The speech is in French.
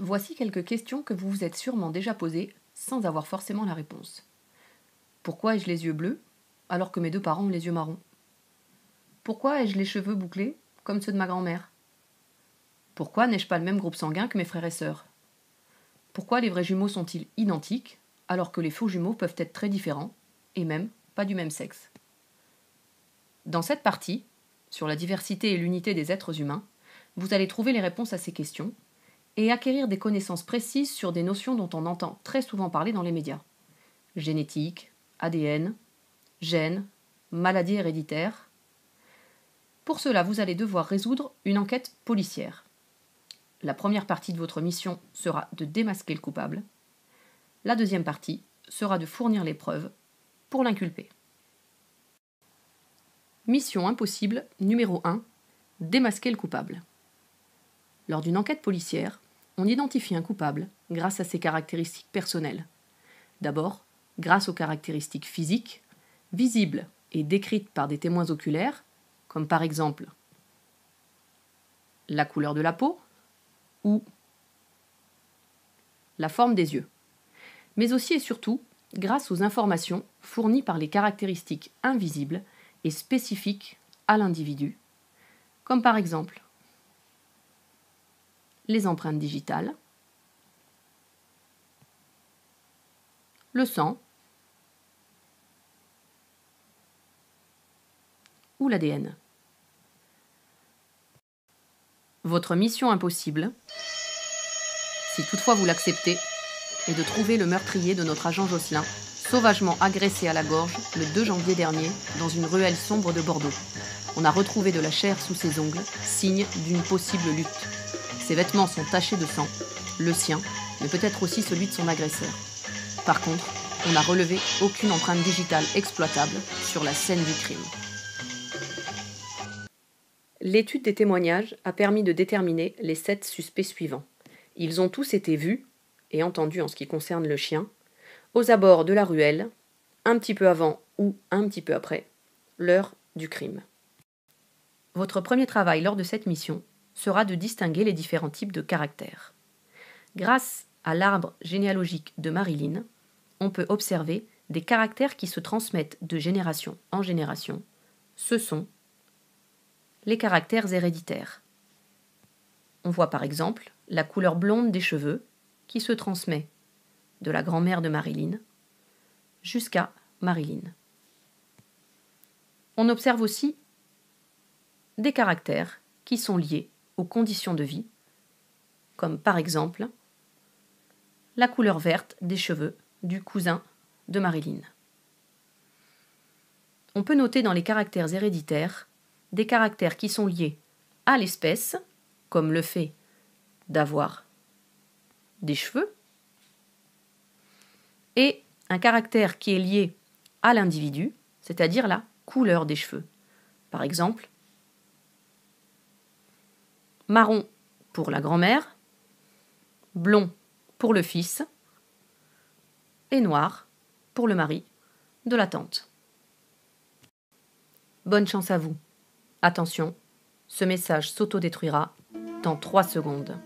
Voici quelques questions que vous vous êtes sûrement déjà posées sans avoir forcément la réponse. Pourquoi ai-je les yeux bleus alors que mes deux parents ont les yeux marrons? Pourquoi ai-je les cheveux bouclés comme ceux de ma grand-mère? Pourquoi n'ai-je pas le même groupe sanguin que mes frères et sœurs? Pourquoi les vrais jumeaux sont-ils identiques alors que les faux jumeaux peuvent être très différents et même pas du même sexe? Dans cette partie, sur la diversité et l'unité des êtres humains, vous allez trouver les réponses à ces questions et acquérir des connaissances précises sur des notions dont on entend très souvent parler dans les médias. Génétique, ADN, gènes, maladies héréditaires. Pour cela, vous allez devoir résoudre une enquête policière. La première partie de votre mission sera de démasquer le coupable. La deuxième partie sera de fournir les preuves pour l'inculper. Mission impossible numéro 1. Démasquer le coupable. Lors d'une enquête policière, on identifie un coupable grâce à ses caractéristiques personnelles. D'abord, grâce aux caractéristiques physiques, visibles et décrites par des témoins oculaires, comme par exemple la couleur de la peau ou la forme des yeux, mais aussi et surtout grâce aux informations fournies par les caractéristiques invisibles et spécifiques à l'individu, comme par exemple les empreintes digitales, le sang ou l'ADN. Votre mission impossible, si toutefois vous l'acceptez, est de trouver le meurtrier de notre agent Josselin, sauvagement agressé à la gorge le 2 janvier dernier dans une ruelle sombre de Bordeaux. On a retrouvé de la chair sous ses ongles, signe d'une possible lutte. Ses vêtements sont tachés de sang, le sien, mais peut-être aussi celui de son agresseur. Par contre, on n'a relevé aucune empreinte digitale exploitable sur la scène du crime. L'étude des témoignages a permis de déterminer les 7 suspects suivants. Ils ont tous été vus, et entendus en ce qui concerne le chien, aux abords de la ruelle, un petit peu avant ou un petit peu après l'heure du crime. Votre premier travail lors de cette mission sera de distinguer les différents types de caractères. Grâce à l'arbre généalogique de Marilyn, on peut observer des caractères qui se transmettent de génération en génération. Ce sont les caractères héréditaires. On voit par exemple la couleur blonde des cheveux qui se transmet de la grand-mère de Marilyn jusqu'à Marilyn. On observe aussi des caractères qui sont liés aux conditions de vie, comme par exemple la couleur verte des cheveux du cousin de Marilyn. On peut noter dans les caractères héréditaires des caractères qui sont liés à l'espèce, comme le fait d'avoir des cheveux, et un caractère qui est lié à l'individu, c'est-à-dire la couleur des cheveux. Par exemple, marron pour la grand-mère, blond pour le fils et noir pour le mari de la tante. Bonne chance à vous. Attention, ce message s'autodétruira dans 3 secondes.